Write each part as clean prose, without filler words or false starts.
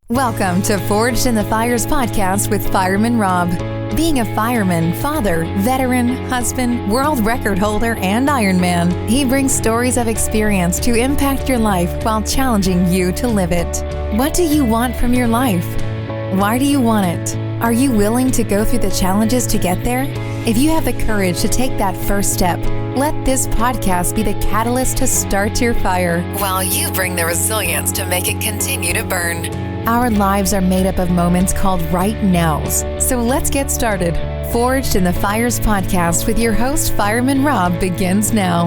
Welcome to Forged in the Fires podcast with Fireman Rob. Being a fireman, father, veteran, husband, world record holder, and Ironman, he brings stories of experience to impact your life while challenging you to live it. What do you want from your life? Why do you want it? Are you willing to go through the challenges to get there? If you have the courage to take that first step, let this podcast be the catalyst to start your fire while you bring the resilience to make it continue to burn. Our lives are made up of moments called right nows. So let's get started. Forged in the Fires podcast with your host, Fireman Rob, begins now.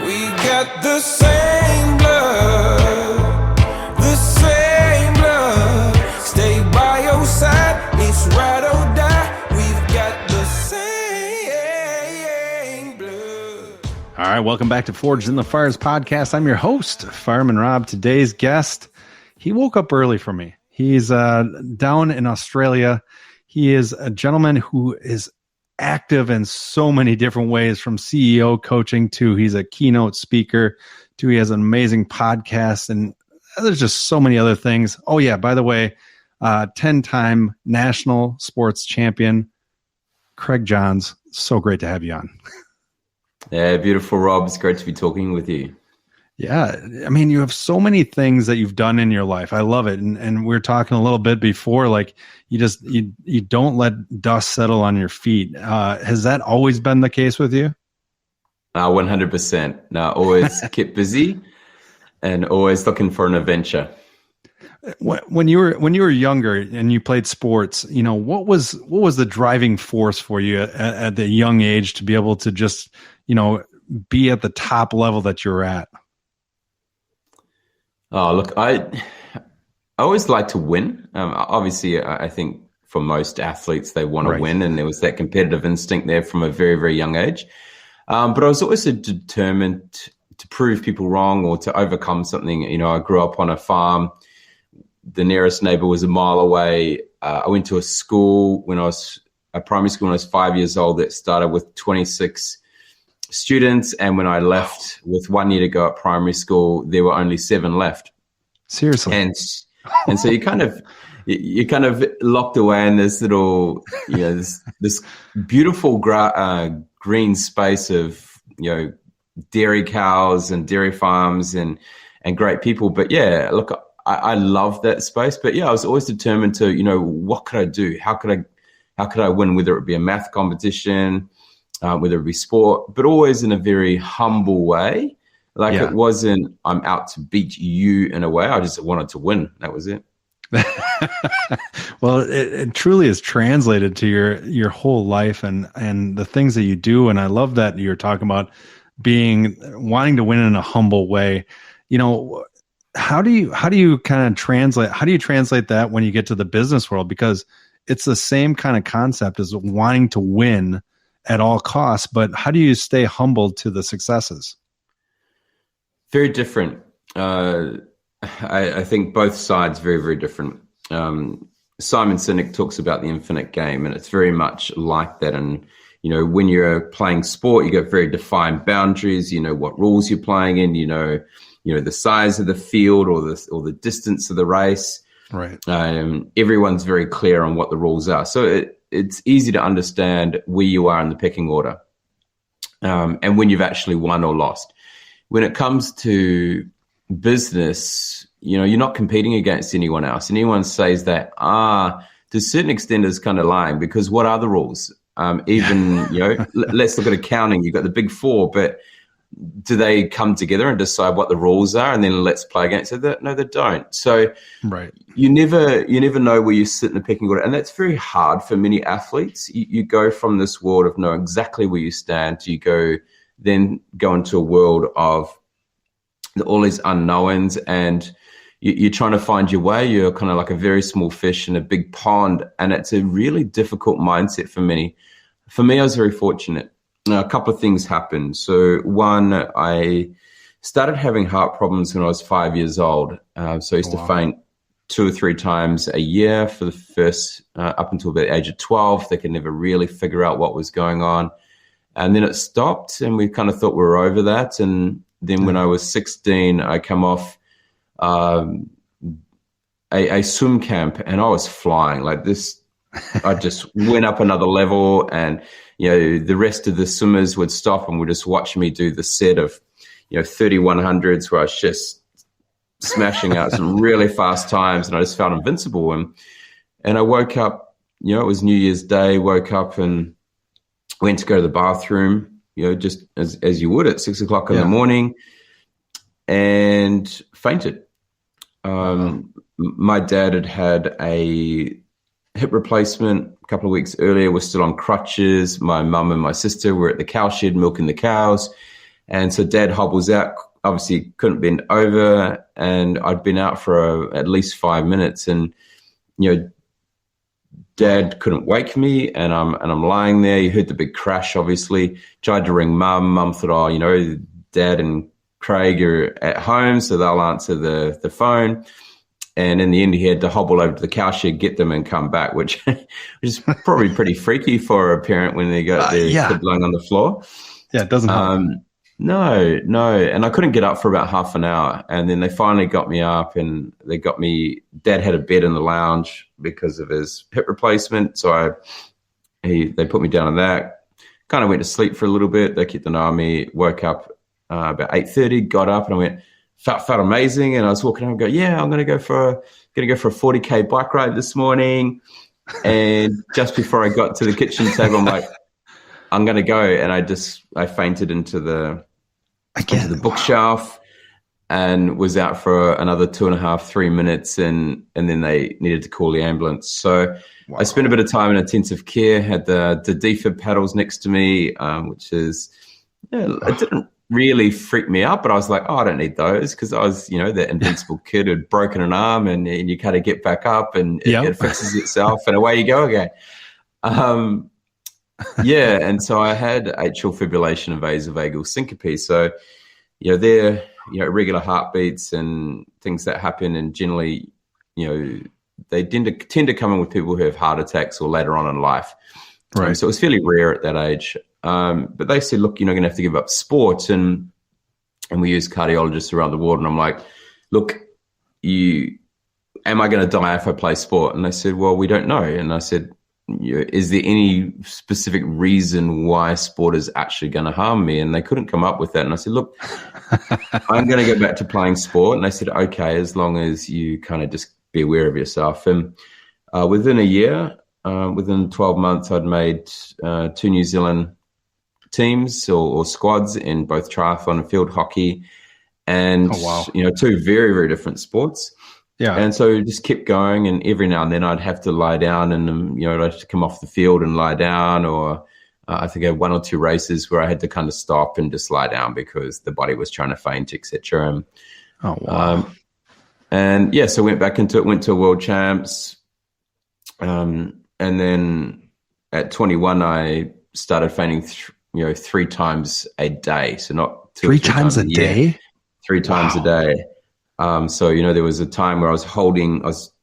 We got the same blood, the same blood. Stay by your side, it's ride or die. We've got the same blood. All right, welcome back to Forged in the Fires podcast. I'm your host, Fireman Rob. Today's guest, he woke up early for me. He's down in Australia. He is a gentleman who is active in so many different ways, from CEO coaching to he's a keynote speaker to he has an amazing podcast, and there's just so many other things. Oh yeah, by the way, 10-time national sports champion, Craig Johns. So great to have you on. Yeah, beautiful, Rob. It's great to be talking with you. Yeah, I mean, you have so many things that you've done in your life. I love it. And we were talking a little bit before, like you don't let dust settle on your feet. Has that always been the case with you? 100%. No, always kept busy and always looking for an adventure. When you were younger and you played sports, you know, what was the driving force for you at the young age to be able to just, you know, be at the top level that you're at? Oh, look, I always like to win. Obviously, I think for most athletes, they want to win, and there was that competitive instinct there from a very, very young age. But I was always determined to prove people wrong or to overcome something. You know, I grew up on a farm. The nearest neighbor was a mile away. I went to a school a primary school when I was 5 years old that started with 26 students, and when I left with 1 year to go at primary school, there were only 7 left. Seriously. And so you kind of locked away in this little, you know, this beautiful green space of, you know, dairy cows and dairy farms and great people. But yeah, look, I love that space. But yeah, I was always determined to, you know, what could I do? How could I win? Whether it be a math competition, whether it be sport, but always in a very humble way. Like It wasn't, I'm out to beat you in a way. I just wanted to win. That was it. Well, it truly is translated to your whole life and the things that you do. And I love that you're talking about wanting to win in a humble way. You know, how do you translate that when you get to the business world? Because it's the same kind of concept as wanting to win at all costs, but how do you stay humble to the successes? Very different. I think both sides very, very different. Simon Sinek talks about the infinite game, and it's very much like that. And, you know, when you're playing sport, you got very defined boundaries. You know what rules you're playing in. You know the size of the field or the distance of the race. Right. Everyone's very clear on what the rules are. So it's easy to understand where you are in the pecking order, and when you've actually won or lost. When it comes to business, you know, you're not competing against anyone else. Anyone says that, to a certain extent is kind of lying, because what are the rules? Even, you know, let's look at accounting. You've got the big four, but do they come together and decide what the rules are and then let's play against it? No, they don't. So right. You never know where you sit in the pecking order. And that's very hard for many athletes. You go from this world of knowing exactly where you stand to then go into a world of all these unknowns, and you're trying to find your way. You're kind of like a very small fish in a big pond, and it's a really difficult mindset for many. For me, I was very fortunate. A couple of things happened. So one, I started having heart problems when I was 5 years old. So I used to faint 2 or 3 times a year for the first, up until about the age of 12. They could never really figure out what was going on. And then it stopped, and we kind of thought we were over that. And then when I was 16, I come off a swim camp, and I was flying like this. I just went up another level, and the rest of the swimmers would stop and would just watch me do the set of 3100s where I was just smashing out some really fast times, and I just felt invincible. And I woke up, it was New Year's Day, woke up and went to go to the bathroom, just as you would at 6 o'clock in the morning, and fainted. My dad had a hip replacement a couple of weeks earlier. We're still on crutches. My mum and my sister were at the cow shed milking the cows. And so Dad hobbles out, obviously couldn't bend over, and I'd been out for at least 5 minutes, and Dad couldn't wake me, and I'm lying there. He heard the big crash, obviously. Tried to ring Mum. Mum thought, Dad and Craig are at home, so they'll answer the phone. And in the end, he had to hobble over to the cow shed, get them, and come back, which is probably pretty freaky for a parent when they got their kid lying on the floor. Yeah, it doesn't help. No. And I couldn't get up for about half an hour. And then they finally got me up, and they got me. Dad had a bed in the lounge because of his hip replacement. So they put me down on that. Kind of went to sleep for a little bit. They kept an eye on me. Woke up about 8:30, got up, and I went, felt amazing. And I was walking home and go, I'm going to go for a 40K bike ride this morning. And just before I got to the kitchen table, I'm like, I'm going to go. And I fainted into the bookshelf and was out for another 2.5-3 minutes. And then they needed to call the ambulance. So I spent a bit of time in intensive care, had the defib paddles next to me, which is, it didn't really freaked me out, but I was like, I don't need those, because I was, that invincible kid who'd broken an arm, and you kind of get back up, and it fixes itself, and away you go again. And so I had atrial fibrillation and vasovagal syncope. So, they're, irregular heartbeats and things that happen, and generally, they tend to come in with people who have heart attacks or later on in life. Right. So it was fairly rare at that age. But they said, look, you're not going to have to give up sport. And we use cardiologists around the world. And I'm like, look, am I going to die if I play sport? And they said, well, we don't know. And I said, is there any specific reason why sport is actually going to harm me? And they couldn't come up with that. And I said, look, I'm going to go back to playing sport. And they said, okay, as long as you kind of just be aware of yourself. And within a year, within 12 months, I'd made 2 New Zealand teams or squads in both triathlon and field hockey, and 2 very, very different sports. Yeah. And so just kept going, and every now and then I'd have to lie down, and I'd have to come off the field and lie down, or I think I had 1 or 2 races where I had to kind of stop and just lie down because the body was trying to faint, etc. So went back into it, went to World Champs, and then at 21 I started fainting 3 times a day. So not 2 or 3 times a day? 3 times a day. So, there was a time where I was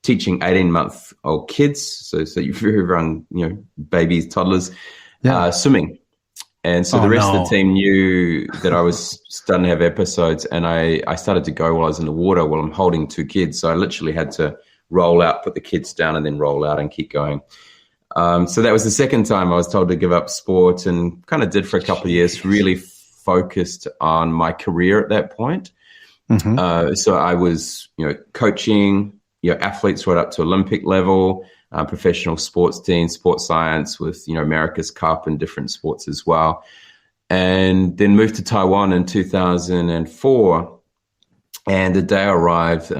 teaching 18-month-old kids. So you're very young, babies, toddlers, swimming. And so the rest of the team knew that I was starting to have episodes, and I started to go while I was in the water while I'm holding 2 kids. So I literally had to roll out, put the kids down, and then roll out and keep going. So that was the second time I was told to give up sport, and kind of did for a couple of years, really focused on my career at that point. Mm-hmm. So I was, coaching, athletes right up to Olympic level, professional sports teams, sports science with, America's Cup and different sports as well. And then moved to Taiwan in 2004. And the day I arrived,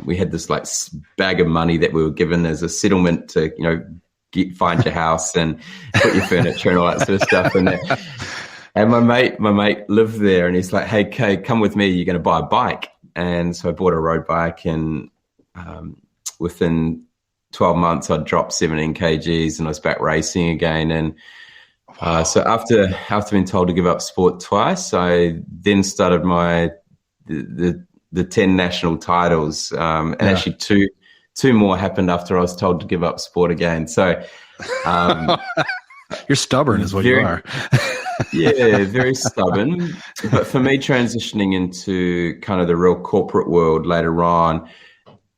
we had this bag of money that we were given as a settlement to, find your house and put your furniture and all that sort of stuff. And my mate lived there, and he's like, hey, Kay, come with me. You're going to buy a bike. And so I bought a road bike, and within 12 months, I dropped 17 kgs and I was back racing again. And so after being told to give up sport twice, I then started the 10 national titles. Actually two more happened after I was told to give up sport again. So you're stubborn is what you are. Yeah, very stubborn. But for me, transitioning into kind of the real corporate world later on,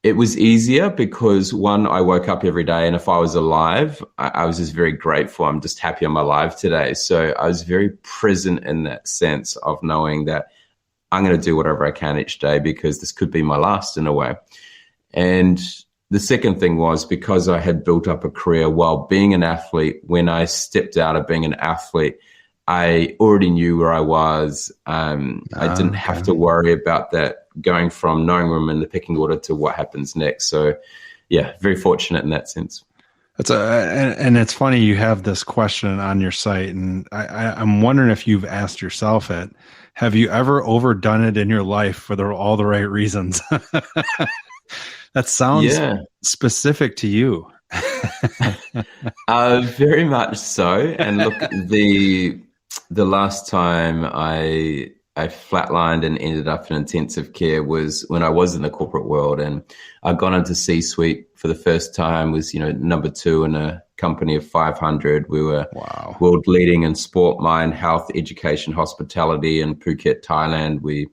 it was easier because, one, I woke up every day, and if I was alive, I was just very grateful. I'm just happy I'm alive today. So I was very present in that sense of knowing that I'm going to do whatever I can each day because this could be my last in a way. And the second thing was, because I had built up a career while being an athlete, when I stepped out of being an athlete, I already knew where I was. I didn't have to worry about that, going from knowing where I'm in the pecking order to what happens next. So, yeah, very fortunate in that sense. And it's funny you have this question on your site, and I'm wondering if you've asked yourself it. Have you ever overdone it in your life for all the right reasons? That sounds specific to you. Very much so. And look, the last time I flatlined and ended up in intensive care was when I was in the corporate world, and I'd gone into C-suite for the first time, was, number 2 in a company of 500. We were world leading in sport, mind, health, education, hospitality in Phuket, Thailand. We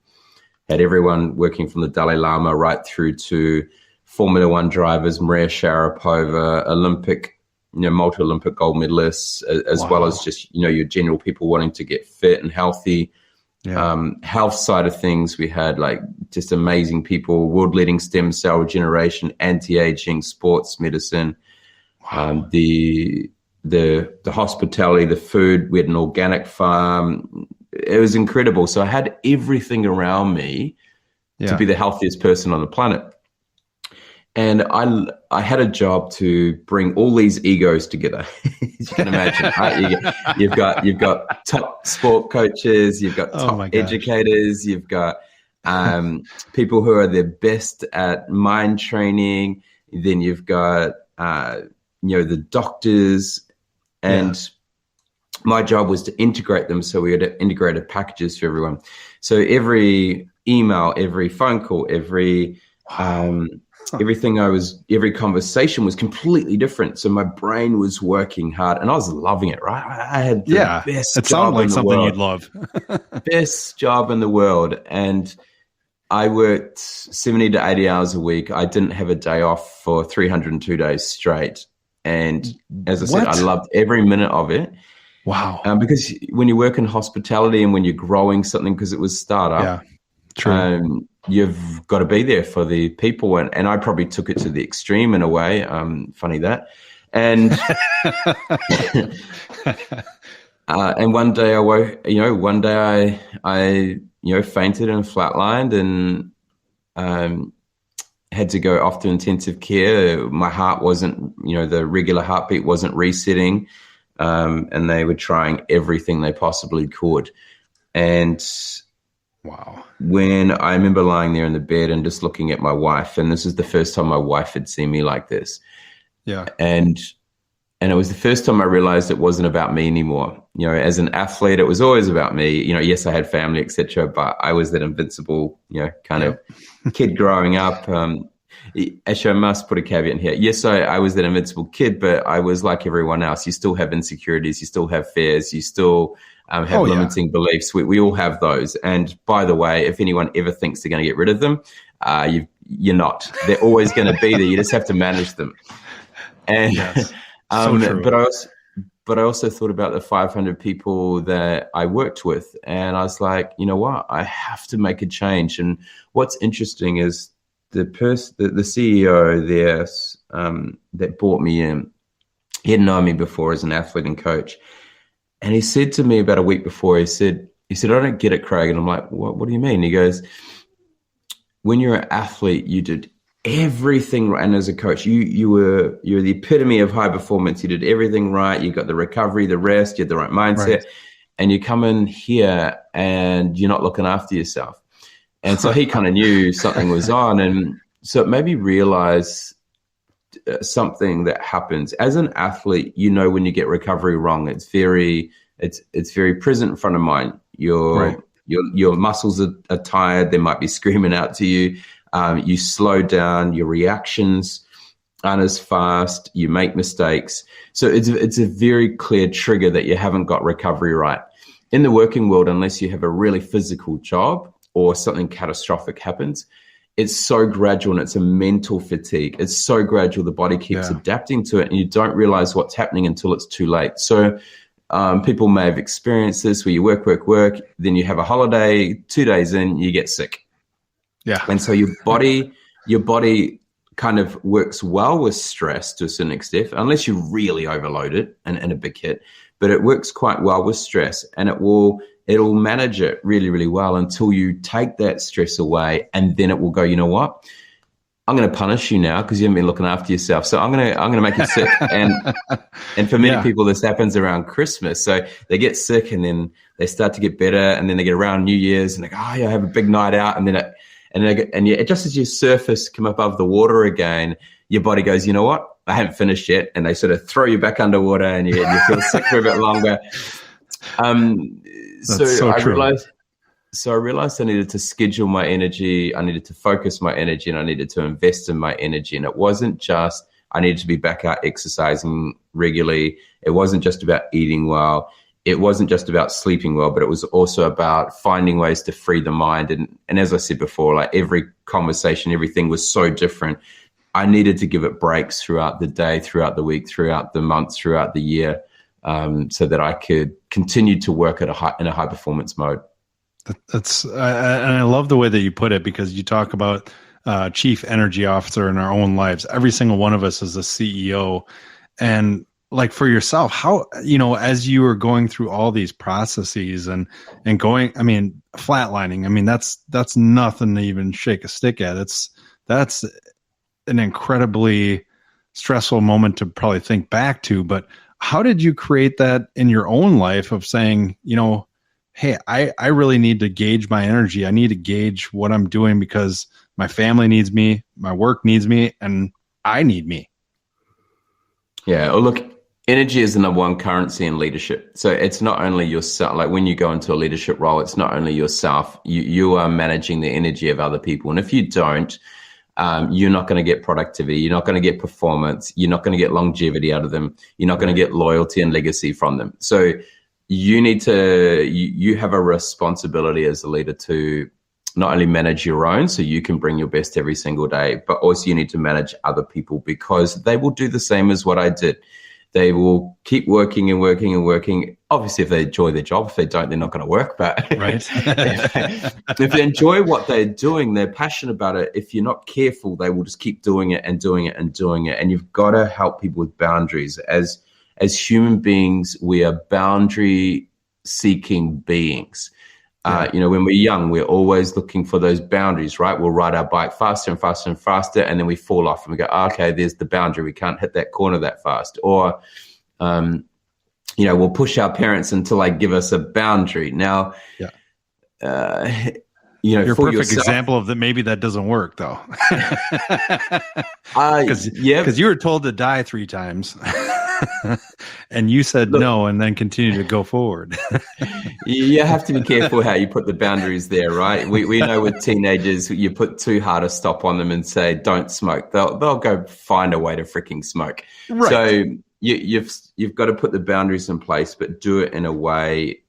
had everyone working from the Dalai Lama right through to Formula One drivers, Maria Sharapova, Olympic, multi-Olympic gold medalists, as well as just, your general people wanting to get fit and healthy. Health side of things, we had like just amazing people, world leading stem cell regeneration, anti-aging, sports medicine, the hospitality, the food. We had an organic farm. It was incredible. So I had everything around me to be the healthiest person on the planet. And I had a job to bring all these egos together. As you can imagine, right? You've got top sport coaches, you've got top educators, you've got people who are the best at mind training. Then you've got the doctors, and my job was to integrate them. So we had integrated packages for everyone. So every email, every phone call, every conversation was completely different. So my brain was working hard, and I was loving it, right? I had the best it job sounded like in the something world. you'd love. Best job in the world. And I worked 70 to 80 hours a week. I didn't have a day off for 302 days straight. And as I said, I loved every minute of it. Wow. Because when you work in hospitality and when you're growing something, because it was startup, true. You've got to be there for the people. And I probably took it to the extreme in a way. Funny that. And and one day I woke, I fainted and flatlined and had to go off to intensive care. My heart wasn't, the regular heartbeat wasn't resetting. And they were trying everything they possibly could. And when I remember lying there in the bed and just looking at my wife, and this is the first time my wife had seen me like this. Yeah. And it was the first time I realized it wasn't about me anymore. As an athlete, it was always about me. Yes, I had family, etc., but I was that invincible, kind of kid growing up. Actually, I must put a caveat in here. Yes, I was that invincible kid, but I was like everyone else. You still have insecurities. You still have fears. You still have limiting beliefs. We all have those. And by the way, if anyone ever thinks they're going to get rid of them, you're not. They're always going to be there. You just have to manage them. And so true. But I also thought about the 500 people that I worked with, and I was like, you know what? I have to make a change. And what's interesting is the CEO there that brought me in, he had known me before as an athlete and coach. And he said to me about a week before, he said, I don't get it, Craig. And I'm like, what do you mean? He goes, when you're an athlete, you did everything right. And as a coach, you're the epitome of high performance. You did everything right. You got the recovery, the rest, you had the right mindset. Right. And you come in here and you're not looking after yourself. And so he kind of knew something was on. And so it made me realize something that happens as an athlete. When you get recovery wrong, it's very present in front of mind. Your muscles are tired. They might be screaming out to you. You slow down. Your reactions aren't as fast. You make mistakes. So it's a very clear trigger that you haven't got recovery right. in the working world, unless you have a really physical job or something catastrophic happens, it's so gradual and it's a mental fatigue. It's so gradual. The body keeps adapting to it and you don't realize what's happening until it's too late. So people may have experienced this where you work, then you have a holiday, 2 days in, you get sick. Yeah. And so your body kind of works well with stress to a certain extent, unless you really overload it and a big hit, but it works quite well with stress, and it'll manage it really, really well until you take that stress away, and then it will go, you know what? I'm going to punish you now because you haven't been looking after yourself. So I'm going to make you sick. And for many people, this happens around Christmas. So they get sick and then they start to get better, and then they get around New Year's and they go, oh yeah, I have a big night out, and then just as you surface, come above the water again, your body goes, you know what? I haven't finished yet, and they sort of throw you back underwater, and you feel sick for a bit longer. So I realized I needed to schedule my energy, I needed to focus my energy, and I needed to invest in my energy. And it wasn't just I needed to be back out exercising regularly. It wasn't just about eating well. It wasn't just about sleeping well, but it was also about finding ways to free the mind. And as I said before, like every conversation, everything was so different. I needed to give it breaks throughout the day, throughout the week, throughout the month, throughout the year, so that I could continue to work in a high performance mode. And I love the way that you put it, because you talk about chief energy officer in our own lives. Every single one of us is a CEO. And like for yourself, how, as you were going through all these processes and going, flatlining, that's nothing to even shake a stick at. That's an incredibly stressful moment to probably think back to. But how did you create that in your own life of saying, hey, I really need to gauge my energy. I need to gauge what I'm doing because my family needs me, my work needs me, and I need me. Yeah. Well, look, energy is the number one currency in leadership. So it's not only yourself, like when you go into a leadership role, it's not only yourself, you are managing the energy of other people. And if you don't, you're not going to get productivity. You're not going to get performance. You're not going to get longevity out of them. You're not going to get loyalty and legacy from them. So you have a responsibility as a leader to not only manage your own, so you can bring your best every single day, but also you need to manage other people, because they will do the same as what I did. They will keep working and working and working. Obviously, if they enjoy their job, if they don't, they're not going to work. But right. if they enjoy what they're doing, they're passionate about it. If you're not careful, they will just keep doing it and doing it and doing it. And you've got to help people with boundaries. As human beings, we are boundary-seeking beings. When we're young, we're always looking for those boundaries, right? We'll ride our bike faster and faster and faster, and then we fall off and we go, okay, there's the boundary. We can't hit that corner that fast. Or, we'll push our parents until they give us a boundary. Now, you're a perfect example of that. Maybe that doesn't work though. Because you were told to die 3 times. And you said no, and then continue to go forward. You have to be careful how you put the boundaries there, right? We know with teenagers, you put too hard a stop on them and say, don't smoke. They'll go find a way to freaking smoke. Right. So you've got to put the boundaries in place, but do it in a way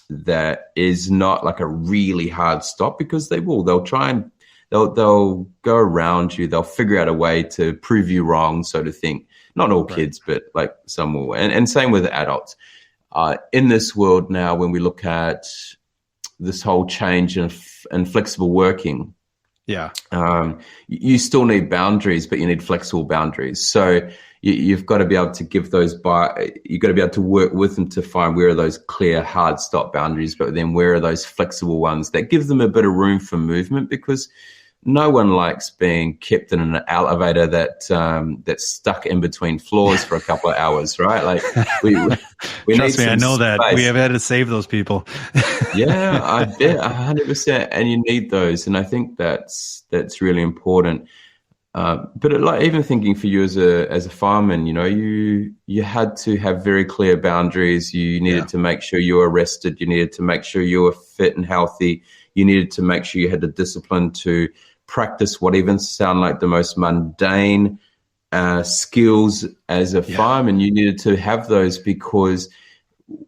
that is not like a really hard stop, because they'll try and they'll go around you. They'll figure out a way to prove you wrong, so to think. Not all kids, but like some will. And same with adults. In this world now, when we look at this whole change in flexible working, you still need boundaries, but you need flexible boundaries. So you've got to be able to give those you've got to be able to work with them to find where are those clear, hard stop boundaries, but then where are those flexible ones that give them a bit of room for movement, because no one likes being kept in an elevator that's stuck in between floors for a couple of hours, right? Like we Trust me, I know space. That we have had to save those people. Yeah, I bet 100%, and you need those, and I think that's really important. But like even thinking for you as a fireman, you had to have very clear boundaries. You needed to make sure you were rested. You needed to make sure you were fit and healthy. You needed to make sure you had the discipline to practice what even sound like the most mundane skills as a fireman. You needed to have those, because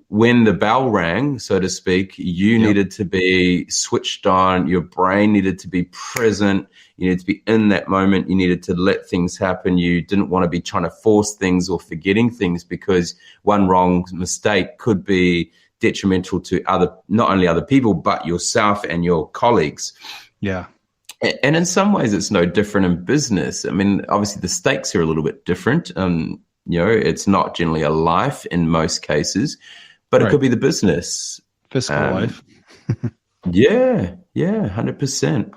when the bell rang, so to speak, you needed to be switched on. Your brain needed to be present. You needed to be in that moment. You needed to let things happen. You didn't want to be trying to force things or forgetting things, because one wrong mistake could be detrimental to not only other people, but yourself and your colleagues. Yeah. And in some ways, it's no different in business. I mean, obviously, the stakes are a little bit different. It's not generally a life in most cases, but it could be the business. Fiscal life. Yeah, 100%.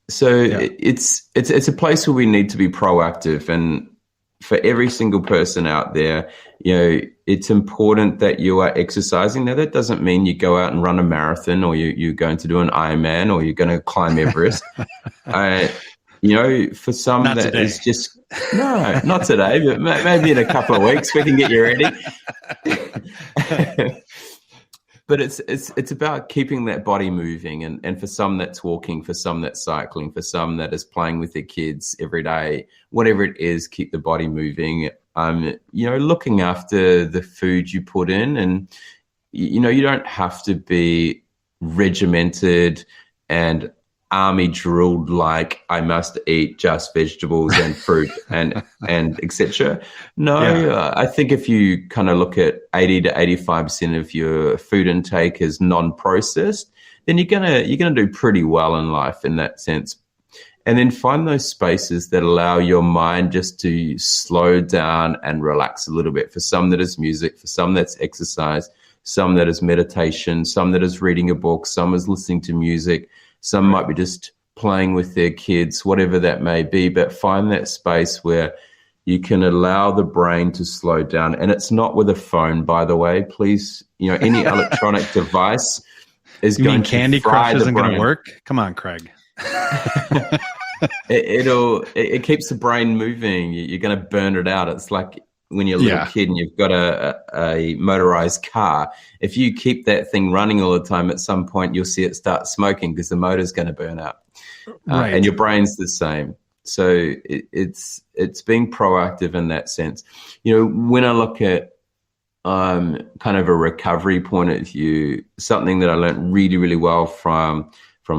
It's a place where we need to be proactive, and for every single person out there, it's important that you are exercising. Now, that doesn't mean you go out and run a marathon, or you're going to do an Ironman, or you're going to climb Everest. For some not that today. is just, no, not today, but maybe in a couple of weeks we can get you ready. But it's about keeping that body moving, and for some that's walking, for some that's cycling, for some that is playing with their kids every day, whatever it is, keep the body moving. Looking after the food you put in, and you don't have to be regimented and army drilled like I must eat just vegetables and fruit and etc. No, I think if you kind of look at 80 to 85% of your food intake as non-processed, then you're gonna do pretty well in life in that sense. And then find those spaces that allow your mind just to slow down and relax a little bit. For some that is music, for some that's exercise, some that is meditation, some that is reading a book, some is listening to music. Some might be just playing with their kids, whatever that may be, but find that space where you can allow the brain to slow down. And it's not with a phone, by the way. Please, any electronic device is you going mean to Candy fry Crush isn't the going brain. to work? Come on, Craig. It keeps the brain moving. You're going to burn it out. It's like when you're a little kid and you've got a motorized car. If you keep that thing running all the time, at some point you'll see it start smoking because the motor's going to burn out. And your brain's the same. So it's being proactive in that sense. When I look at kind of a recovery point of view, something that I learned really, really well from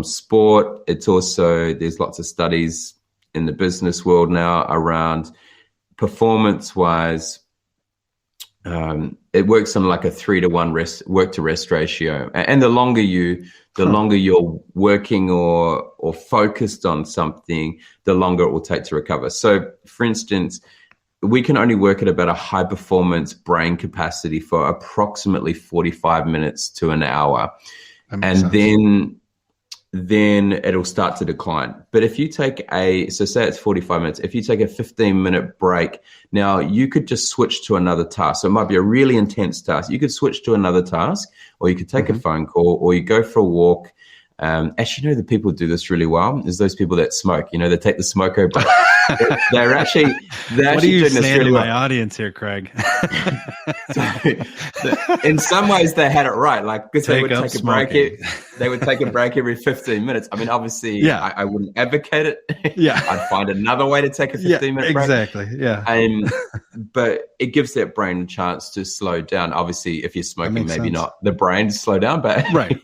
sport, it's also, there's lots of studies in the business world now around performance-wise, it works on like a 3-to-1 work-to-rest ratio. And the longer you're working or focused on something, the longer it will take to recover. So, for instance, we can only work at about a high-performance brain capacity for approximately 45 minutes to an hour. And then it'll start to decline. But if you take so say it's 45 minutes, if you take a 15-minute break, now you could just switch to another task. So it might be a really intense task. You could switch to another task, or you could take a phone call, or you go for a walk. Actually, the people who do this really well is those people that smoke. They take the smoko break. They're actually what are you doing this saying really to well. my audience here, Craig? In some ways, they had it right. Like, because they would Take up take a break. smoking. They would take a break every 15 minutes. I mean, obviously, I wouldn't advocate it. Yeah. I'd find another way to take a 15-minute break. Exactly. Yeah. But it gives that brain a chance to slow down. Obviously, if you're smoking, maybe sense. not the brain to slow down, but Right.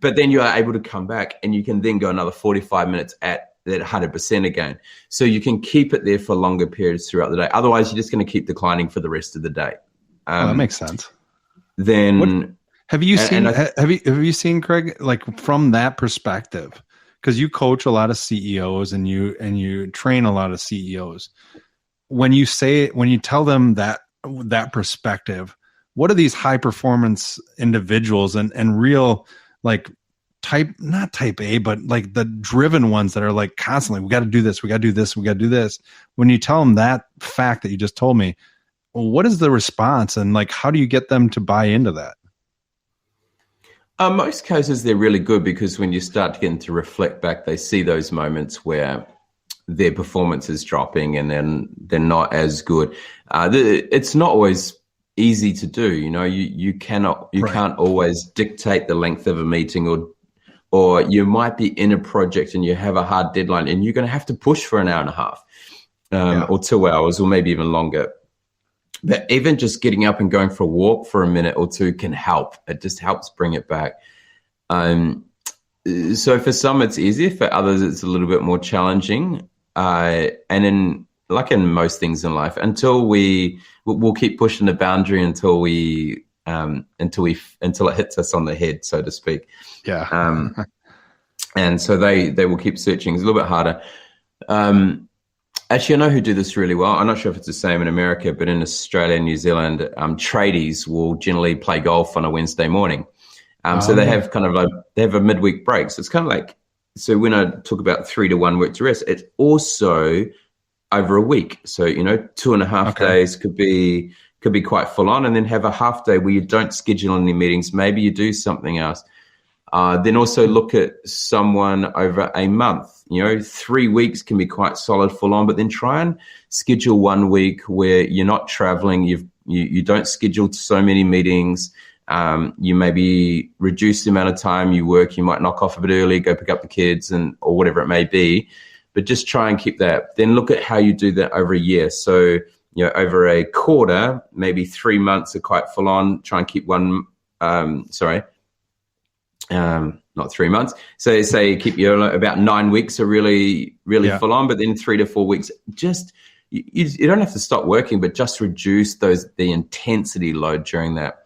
But then you are able to come back, and you can then go another 45 minutes at that 100% again. So you can keep it there for longer periods throughout the day. Otherwise, you're just going to keep declining for the rest of the day. That makes sense. Then have you seen Craig, like from that perspective? Because you coach a lot of CEOs and you train a lot of CEOs. When you tell them that perspective, what are these high performance individuals and real like not type A, but like the driven ones that are like constantly, we got to do this, we got to do this, we got to do this. When you tell them that fact that you just told me, well, what is the response, and like how do you get them to buy into that? Most cases they're really good, because when you start to get to reflect back, they see those moments where their performance is dropping and then they're not as good. It's not always easy to do. You can't always dictate the length of a meeting, or you might be in a project and you have a hard deadline and you're going to have to push for an hour and a half or 2 hours or maybe even longer. But even just getting up and going for a walk for a minute or two can help. It just helps bring it back. So for some, it's easier. For others, it's a little bit more challenging. And like in most things in life, until we'll keep pushing the boundary until it hits us on the head, so to speak. Yeah. And so they will keep searching. It's a little bit harder. Actually, I know who do this really well. I'm not sure if it's the same in America, but in Australia and New Zealand, tradies will generally play golf on a Wednesday morning. So they have they have a midweek break. So it's kind of like, so when I talk about 3 to 1 work to rest, it's also over a week. So, 2.5 days could be quite full on, and then have a half day where you don't schedule any meetings. Maybe you do something else. Then also look at someone over a month. 3 weeks can be quite solid, full on, but then try and schedule 1 week where you're not traveling. You don't schedule so many meetings. You maybe reduce the amount of time you work. You might knock off a bit early, go pick up the kids, or whatever it may be. But just try and keep that. Then look at how you do that over a year. So, over a quarter, maybe 3 months are quite full on. Try and keep not 3 months. So say keep about 9 weeks are really, really full on, but then 3 to 4 weeks, just you don't have to stop working, but just reduce the intensity load during that.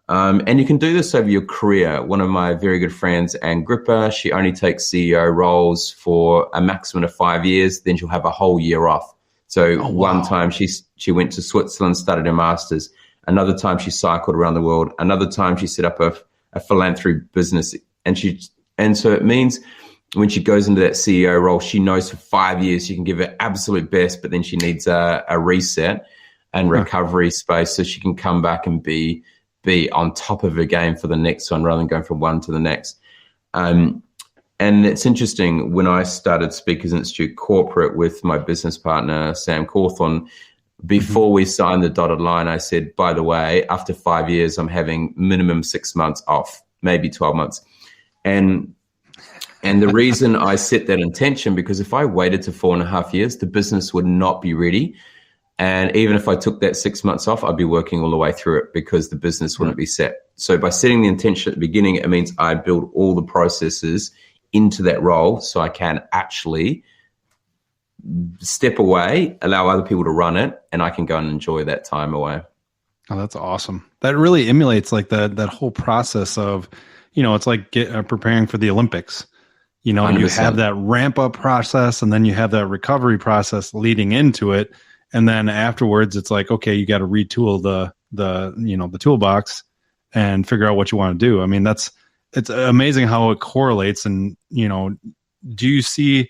And you can do this over your career. One of my very good friends, Anne Gripper, she only takes CEO roles for a maximum of 5 years. Then she'll have a whole year off. So one time she went to Switzerland, started her master's. Another time she cycled around the world. Another time she set up a philanthropy business. And so it means when she goes into that CEO role, she knows for 5 years she can give her absolute best, but then she needs a reset and recovery space so she can come back and be on top of her game for the next one rather than going from one to the next. And it's interesting, when I started Speakers Institute Corporate with my business partner, Sam Cawthorn, before we signed the dotted line, I said, by the way, after 5 years, I'm having minimum 6 months off, maybe 12 months. And the reason I set that intention, because if I waited to 4.5 years, the business would not be ready. And even if I took that 6 months off, I'd be working all the way through it because the business wouldn't be set. So by setting the intention at the beginning, it means I build all the processes into that role so I can actually step away, allow other people to run it, and I can go and enjoy that time away. Oh, that's awesome. That really emulates like that whole process of, it's like preparing for the Olympics. 100%. You have that ramp up process, and then you have that recovery process leading into it. And then afterwards, it's like, okay, you got to retool the toolbox and figure out what you want to do. I mean, it's amazing how it correlates. And, do you see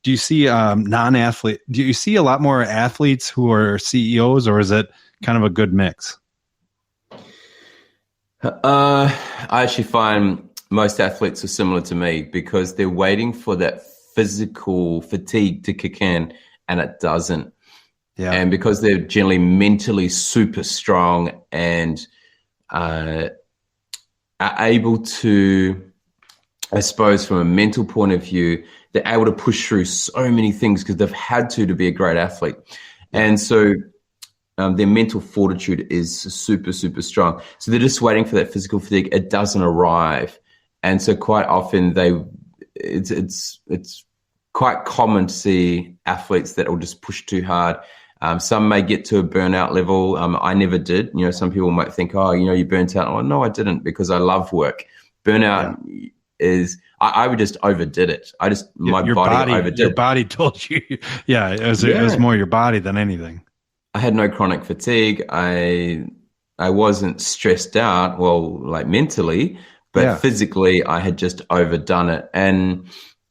non-athlete? Do you see a lot more athletes who are CEOs, or is it kind of a good mix? I actually find most athletes are similar to me because they're waiting for that physical fatigue to kick in, and it doesn't. Yeah. And because they're generally mentally super strong and are able to, I suppose, from a mental point of view, they're able to push through so many things because they've had to be a great athlete. And so their mental fortitude is super, super strong. So they're just waiting for that physical fatigue. It doesn't arrive. And so quite often it's quite common to see athletes that will just push too hard. Some may get to a burnout level. I never did. Some people might think, you burnt out. Oh, no, I didn't, because I love work. Burnout is, I would just overdid it. My body overdid it. Your body told you. It was more your body than anything. I had no chronic fatigue. I wasn't stressed out, mentally, but physically I had just overdone it. And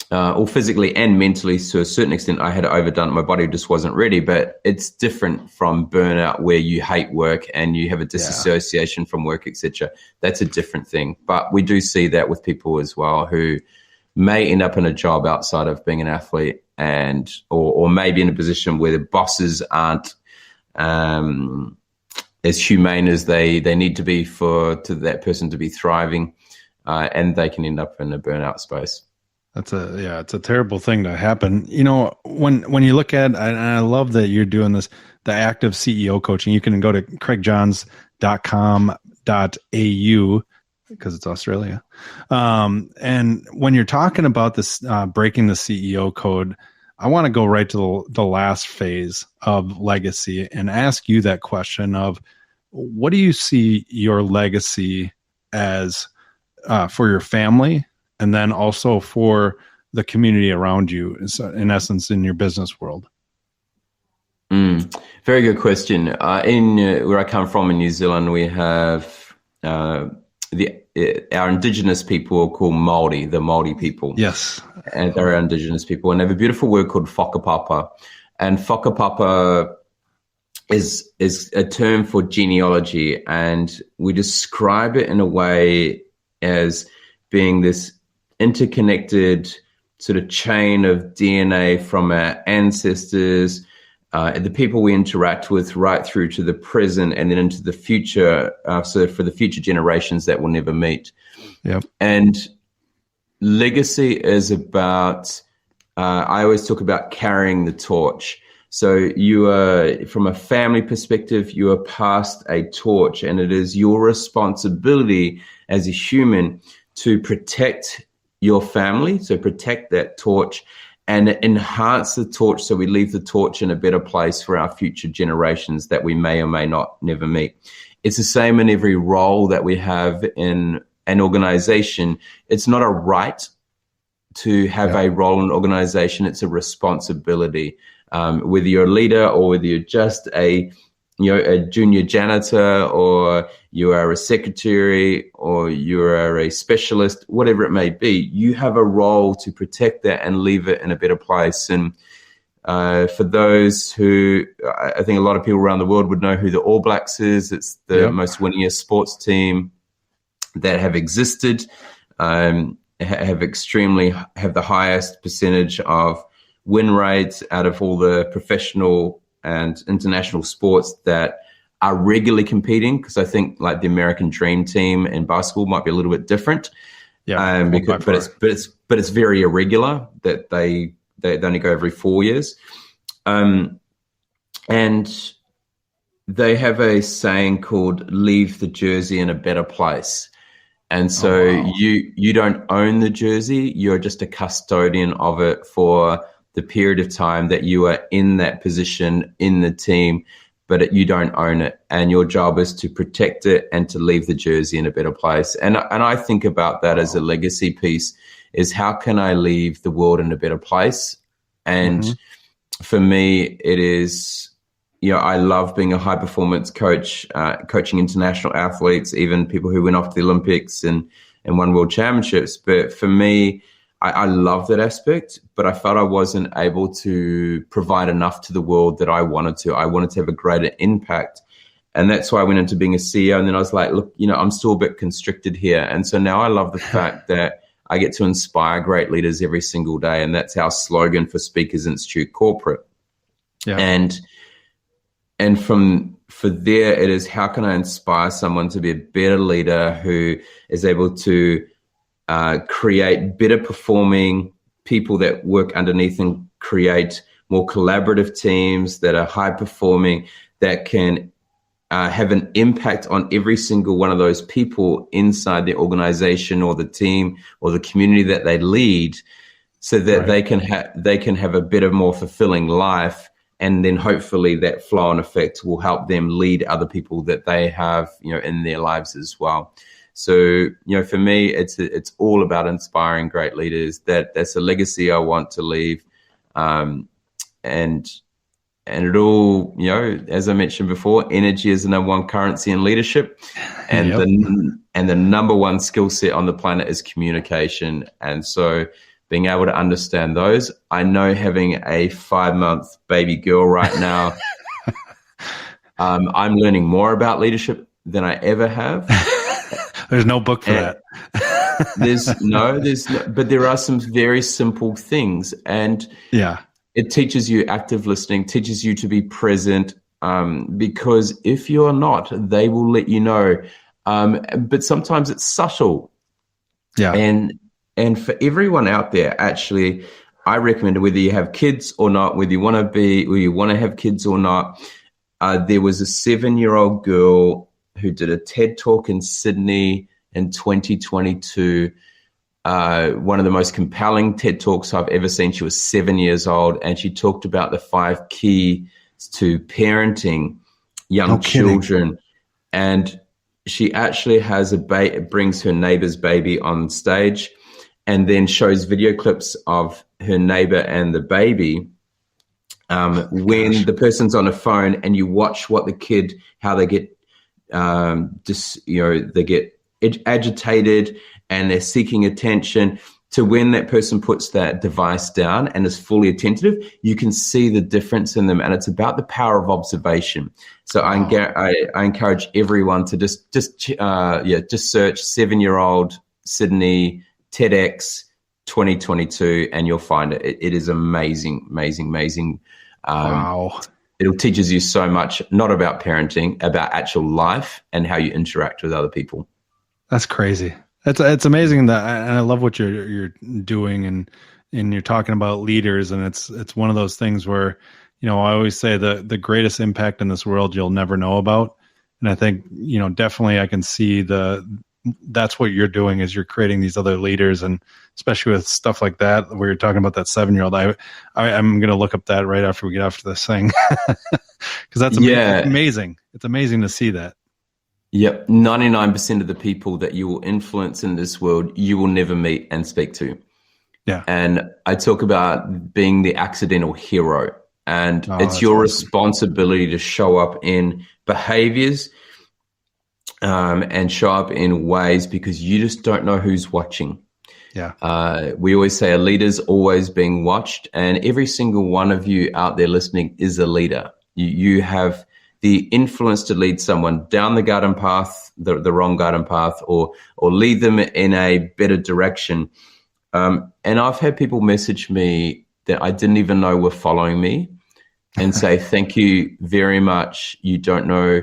or physically and mentally, to a certain extent, I had overdone it. My body just wasn't ready. But it's different from burnout, where you hate work and you have a disassociation from work, etc. That's a different thing. But we do see that with people as well who may end up in a job outside of being an athlete, and or maybe in a position where the bosses aren't as humane as they need to be to that person to be thriving, and they can end up in a burnout space. It's a terrible thing to happen. You know, when you look at, and I love that you're doing this, the active CEO coaching, you can go to craigjohns.com.au because it's Australia. And when you're talking about this, breaking the CEO code, I want to go right to the last phase of legacy and ask you that question of, what do you see your legacy as for your family, and then also for the community around you, in essence, in your business world? Very good question. In where I come from in New Zealand, we have our indigenous people are called Māori, the Māori people. Yes. And they're our indigenous people. And they have a beautiful word called whakapapa. And whakapapa is a term for genealogy. And we describe it in a way as being this interconnected sort of chain of DNA from our ancestors, the people we interact with, right through to the present and then into the future, so for the future generations that we'll never meet. Yep. And legacy is about, I always talk about carrying the torch. So you are, from a family perspective, you are passed a torch, and it is your responsibility as a human to protect your family, so protect that torch and enhance the torch so we leave the torch in a better place for our future generations that we may or may not never meet. It's the same in every role that we have in an organization. It's not a right to have a role in an organization. It's a responsibility. Whether you're a leader or whether you're just a junior janitor, or you are a secretary, or you are a specialist, whatever it may be, you have a role to protect that and leave it in a better place. And for those who, I think a lot of people around the world would know who the All Blacks is. It's the most winningest sports team that have existed, have the highest percentage of win rates out of all the professional and international sports that are regularly competing, because I think like the American Dream Team in basketball might be a little bit different. But it's very irregular that they only go every 4 years. And they have a saying called "leave the jersey in a better place." And so you don't own the jersey, you're just a custodian of it for the period of time that you are in that position in the team, but you don't own it. And your job is to protect it and to leave the jersey in a better place. And I think about that as a legacy piece, is how can I leave the world in a better place? And for me, it is, I love being a high performance coach, coaching international athletes, even people who went off to the Olympics and won world championships. But for me, I love that aspect, but I felt I wasn't able to provide enough to the world that I wanted to. I wanted to have a greater impact. And that's why I went into being a CEO. And then I was like, look, I'm still a bit constricted here. And so now I love the fact that I get to inspire great leaders every single day. And that's our slogan for Speakers Institute Corporate. Yeah. And for there, it is, how can I inspire someone to be a better leader who is able to create better performing people that work underneath and create more collaborative teams that are high performing, that can have an impact on every single one of those people inside the organization or the team or the community that they lead, so that they can have a better, more fulfilling life. And then hopefully that flow and effect will help them lead other people that they have, in their lives as well. So, for me, it's all about inspiring great leaders. That's a legacy I want to leave. And it all, as I mentioned before, energy is the number one currency in leadership. And the number one skill set on the planet is communication. And so being able to understand those, I know having a 5-month baby girl right now, I'm learning more about leadership than I ever have. There's no book for that. But there are some very simple things. And it teaches you active listening, teaches you to be present, because if you're not, they will let you know. But sometimes it's subtle. Yeah. And for everyone out there, actually, I recommend, whether you have kids or not, whether you want to have kids or not, there was a 7-year-old girl who did a TED Talk in Sydney in 2022. One of the most compelling TED Talks I've ever seen. She was 7 years old, and she talked about the 5 keys to parenting young children. And she actually has brings her neighbor's baby on stage, and then shows video clips of her neighbor and the baby. When the person's on a phone, and you watch what the kid, how they get, they get agitated and they're seeking attention, to when that person puts that device down and is fully attentive, you can see the difference in them. And it's about the power of observation. So I encourage everyone to just search 7-year-old Sydney TEDx 2022, and you'll find it. It is amazing. Wow. It teaches you so much, not about parenting, about actual life and how you interact with other people. That's crazy. It's amazing that, and I love what you're doing, and you're talking about leaders, and it's one of those things where, I always say the greatest impact in this world you'll never know about. And I think, definitely I can see that's what you're doing, is you're creating these other leaders, and especially with stuff like that, where you're talking about that 7-year-old, I'm going to look up that right after we get off this thing. Cause that's amazing. It's amazing to see that. Yep. 99% of the people that you will influence in this world, you will never meet and speak to. Yeah. And I talk about being the accidental hero, and it's your responsibility to show up in behaviors, and show up in ways, because you just don't know who's watching. Yeah. We always say a leader's always being watched, and every single one of you out there listening is a leader. You have the influence to lead someone down the garden path, the wrong garden path, or lead them in a better direction. And I've had people message me that I didn't even know were following me, and say, thank you very much. You don't know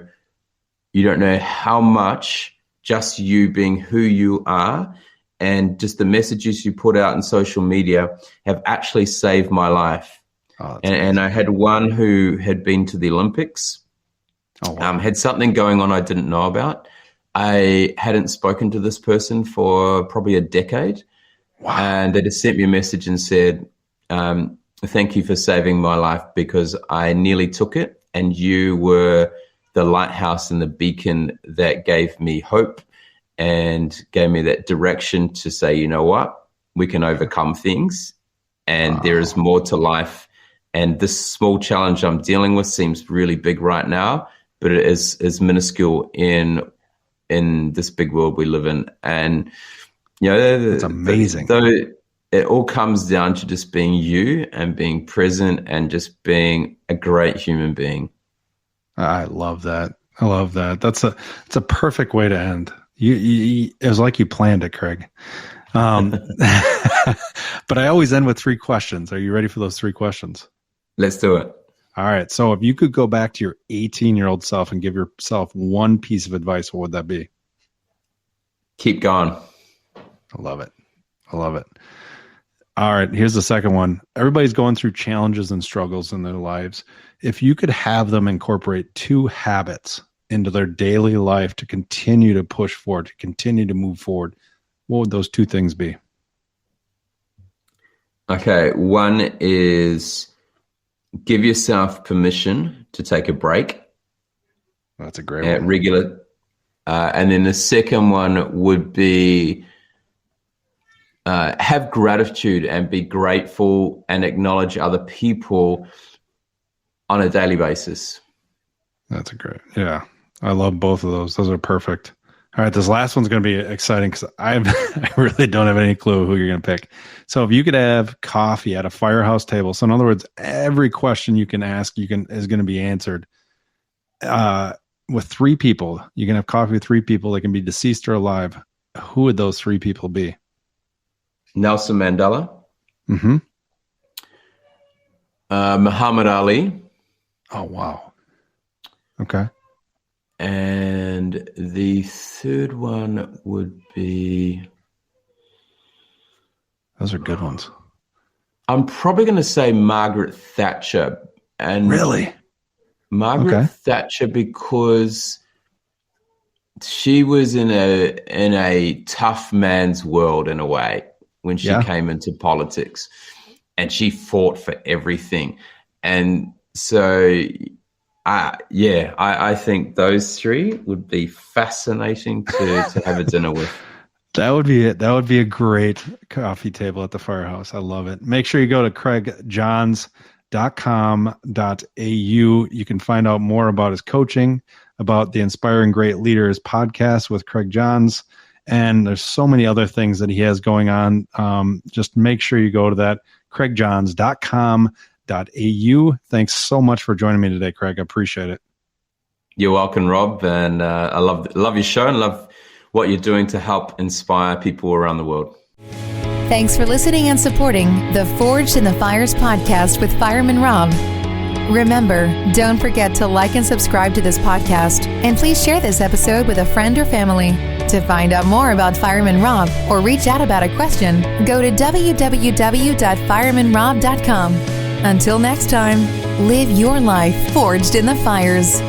how much just you being who you are and just the messages you put out in social media have actually saved my life. And I had one who had been to the Olympics. Had something going on I didn't know about. I hadn't spoken to this person for probably a decade. Wow. And they just sent me a message and said, thank you for saving my life, because I nearly took it, and you were the lighthouse and the beacon that gave me hope and gave me that direction to say, you know what, we can overcome things, and there is more to life. And this small challenge I'm dealing with seems really big right now, but it is minuscule in this big world we live in. And it's amazing. It all comes down to just being you and being present and just being a great human being. I love that. It's a perfect way to end. It was like you planned it, Craig. But I always end with 3 questions. Are you ready for those 3 questions? Let's do it. All right. So if you could go back to your 18-year-old self and give yourself one piece of advice, what would that be? Keep going. I love it. All right. Here's the second one. Everybody's going through challenges and struggles in their lives. If you could have them incorporate 2 habits into their daily life to continue to push forward, to continue to move forward, what would those 2 things be? Okay. One is give yourself permission to take a break. That's a great one. Regular. And then the second one would be have gratitude and be grateful and acknowledge other people on a daily basis. That's a great, yeah. I love both of those. Those are perfect. All right, this last one's going to be exciting because I really don't have any clue who you're going to pick. So if you could have coffee at a firehouse table, so in other words, every question you can ask is going to be answered with 3 people. You can have coffee with 3 people. They can be deceased or alive. Who would those 3 people be? Nelson Mandela. Mm-hmm. Muhammad Ali. Oh, wow. Okay. And the third one would be Those are good ones. I'm probably going to say Margaret Thatcher. And Really? Margaret Thatcher, because she was in a tough man's world in a way when she came into politics, and she fought for everything. And so, I think those three would be fascinating to have a dinner with. That would be it. That would be a great coffee table at the firehouse. I love it. Make sure you go to craigjohns.com.au. You can find out more about his coaching, about the Inspiring Great Leaders podcast with Craig Johns. And there's so many other things that he has going on. Just make sure you go to that, craigjohns.com.au. Thanks so much for joining me today, Craig. I appreciate it. You're welcome, Rob. And I love your show and love what you're doing to help inspire people around the world. Thanks for listening and supporting the Forged in the Fires podcast with Fireman Rob. Remember, don't forget to like and subscribe to this podcast, and please share this episode with a friend or family. To find out more about Fireman Rob or reach out about a question, go to www.firemanrob.com. Until next time, live your life forged in the fires.